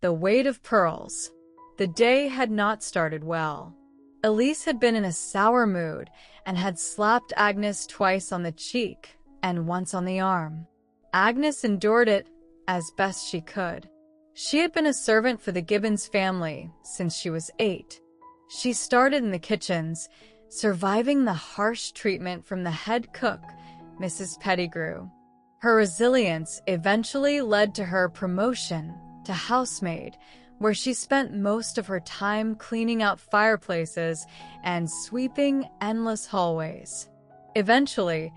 The weight of pearls. The day had not started well. Elise had been in a sour mood and had slapped Agnes twice on the cheek and once on the arm. Agnes endured it as best she could. She had been a servant for the Gibbons family since she was 8. She started in the kitchens, surviving the harsh treatment from the head cook, Mrs. Pettigrew. Her resilience eventually led to her promotion to housemaid, where she spent most of her time cleaning out fireplaces and sweeping endless hallways. Eventually,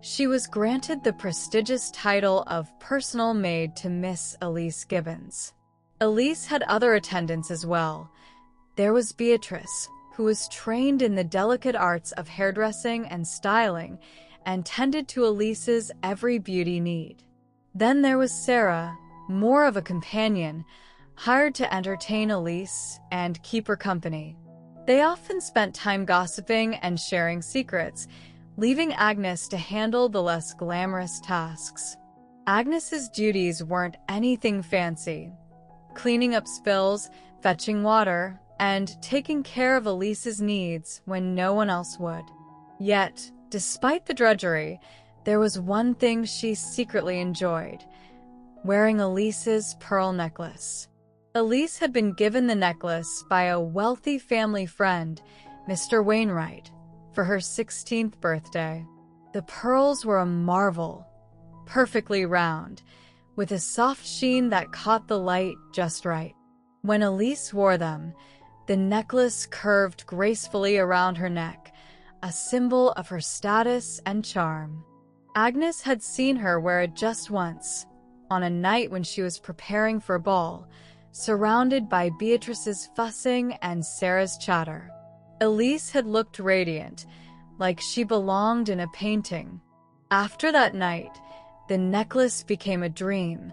she was granted the prestigious title of personal maid to Miss Elise Gibbons. Elise had other attendants as well. There was Beatrice, who was trained in the delicate arts of hairdressing and styling and tended to Elise's every beauty need. Then there was Sarah, more of a companion, hired to entertain Elise and keep her company. They often spent time gossiping and sharing secrets, leaving Agnes to handle the less glamorous tasks. Agnes's duties weren't anything fancy. Cleaning up spills, fetching water, and taking care of Elise's needs when no one else would. Yet, despite the drudgery, there was one thing she secretly enjoyed: wearing Elise's pearl necklace. Elise had been given the necklace by a wealthy family friend, Mr. Wainwright, for her 16th birthday. The pearls were a marvel, perfectly round, with a soft sheen that caught the light just right. When Elise wore them, the necklace curved gracefully around her neck, a symbol of her status and charm. Agnes had seen her wear it just once, on a night when she was preparing for a ball, surrounded by Beatrice's fussing and Sarah's chatter. Elise had looked radiant, like she belonged in a painting. After that night, the necklace became a dream,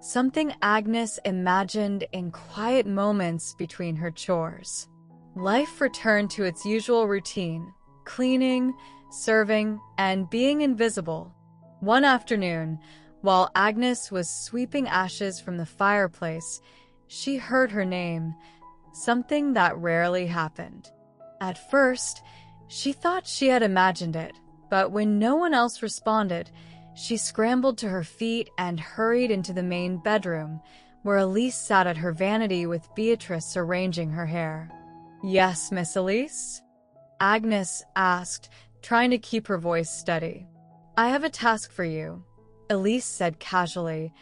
something Agnes imagined in quiet moments between her chores. Life returned to its usual routine: cleaning, serving, and being invisible. One afternoon, while Agnes was sweeping ashes from the fireplace, she heard her name, something that rarely happened. At first, she thought she had imagined it, but when no one else responded, she scrambled to her feet and hurried into the main bedroom, where Elise sat at her vanity with Beatrice arranging her hair. "Yes, Miss Elise?" Agnes asked, trying to keep her voice steady. "I have a task for you," Elise said casually,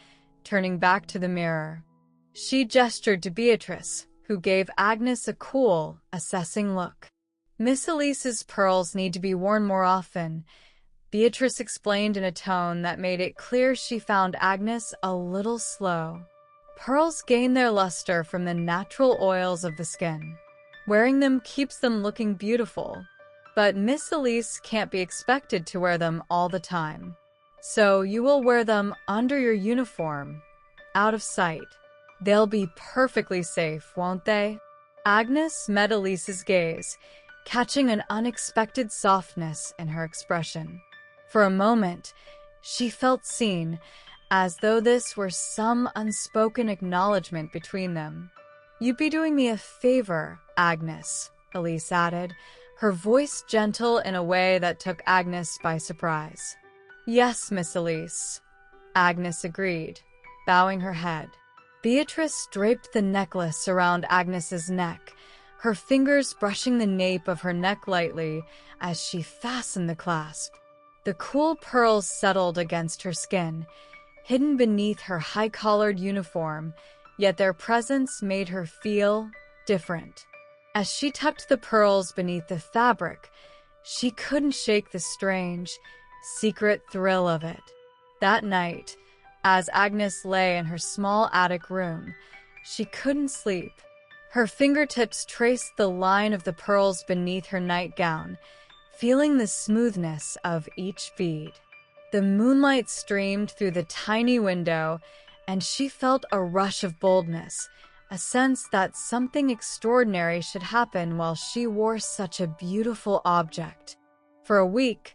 turning back to the mirror. She gestured to Beatrice, who gave Agnes a cool, assessing look. "Miss Elise's pearls need to be worn more often," Beatrice explained in a tone that made it clear she found Agnes a little slow. "Pearls gain their luster from the natural oils of the skin. Wearing them keeps them looking beautiful, but Miss Elise can't be expected to wear them all the time. So you will wear them under your uniform, out of sight. They'll be perfectly safe, won't they?" Agnes met Elise's gaze, catching an unexpected softness in her expression. For a moment, she felt seen, as though this were some unspoken acknowledgement between them. "You'd be doing me a favor, Agnes," Elise added, her voice gentle in a way that took Agnes by surprise. "Yes, Miss Elise," Agnes agreed, bowing her head. Beatrice draped the necklace around Agnes's neck, her fingers brushing the nape of her neck lightly as she fastened the clasp. The cool pearls settled against her skin, hidden beneath her high-collared uniform, yet their presence made her feel different. As she tucked the pearls beneath the fabric, she couldn't shake the strange, secret thrill of it. That night, as Agnes lay in her small attic room, she couldn't sleep. Her fingertips traced the line of the pearls beneath her nightgown, feeling the smoothness of each bead. The moonlight streamed through the tiny window, and she felt a rush of boldness, a sense that something extraordinary should happen while she wore such a beautiful object. For a week,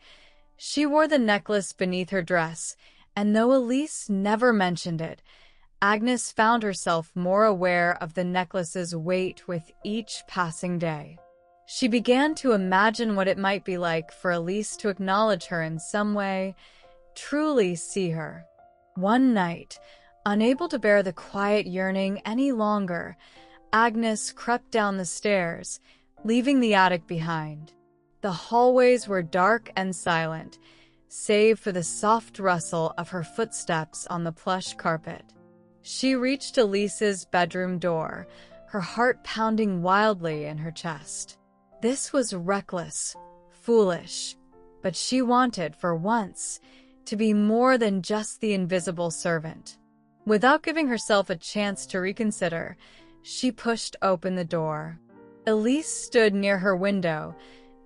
she wore the necklace beneath her dress, and though Elise never mentioned it, Agnes found herself more aware of the necklace's weight with each passing day. She began to imagine what it might be like for Elise to acknowledge her in some way, truly see her. One night, unable to bear the quiet yearning any longer, Agnes crept down the stairs, leaving the attic behind. The hallways were dark and silent, save for the soft rustle of her footsteps on the plush carpet. She reached Elise's bedroom door, her heart pounding wildly in her chest. This was reckless, foolish, but she wanted, for once, to be more than just the invisible servant. Without giving herself a chance to reconsider, she pushed open the door. Elise stood near her window,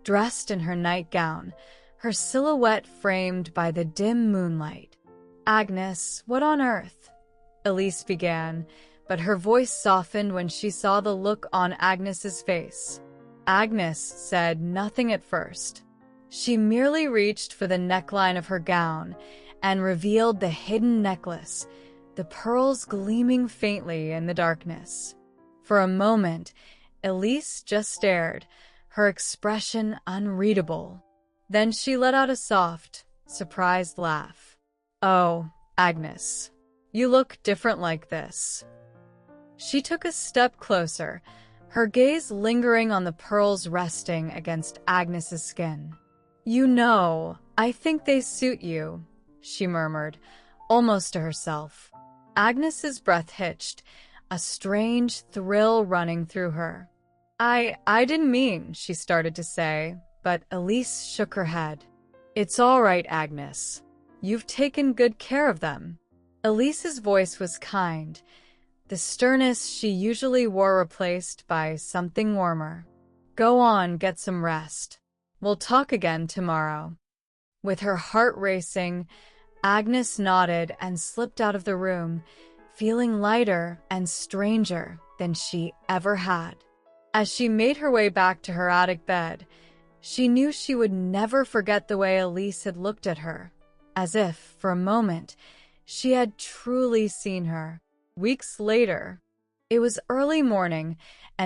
dressed in her nightgown, her silhouette framed by the dim moonlight. "Agnes, what on earth?" Elise began, but her voice softened when she saw the look on Agnes's face. Agnes said nothing at first. She merely reached for the neckline of her gown and revealed the hidden necklace, the pearls gleaming faintly in the darkness. For a moment, Elise just stared, her expression unreadable. Then she let out a soft, surprised laugh. "Oh, Agnes, you look different like this." She took a step closer, her gaze lingering on the pearls resting against Agnes's skin. "You know, I think they suit you," she murmured, almost to herself. Agnes's breath hitched, a strange thrill running through her. I didn't mean," she started to say, but Elise shook her head. "It's all right, Agnes. You've taken good care of them." Elise's voice was kind, the sternness she usually wore replaced by something warmer. "Go on, get some rest. We'll talk again tomorrow." With her heart racing, Agnes nodded and slipped out of the room, feeling lighter and stranger than she ever had. As she made her way back to her attic bed, she knew she would never forget the way Elise had looked at her, as if, for a moment, she had truly seen her. Weeks later, it was early morning, and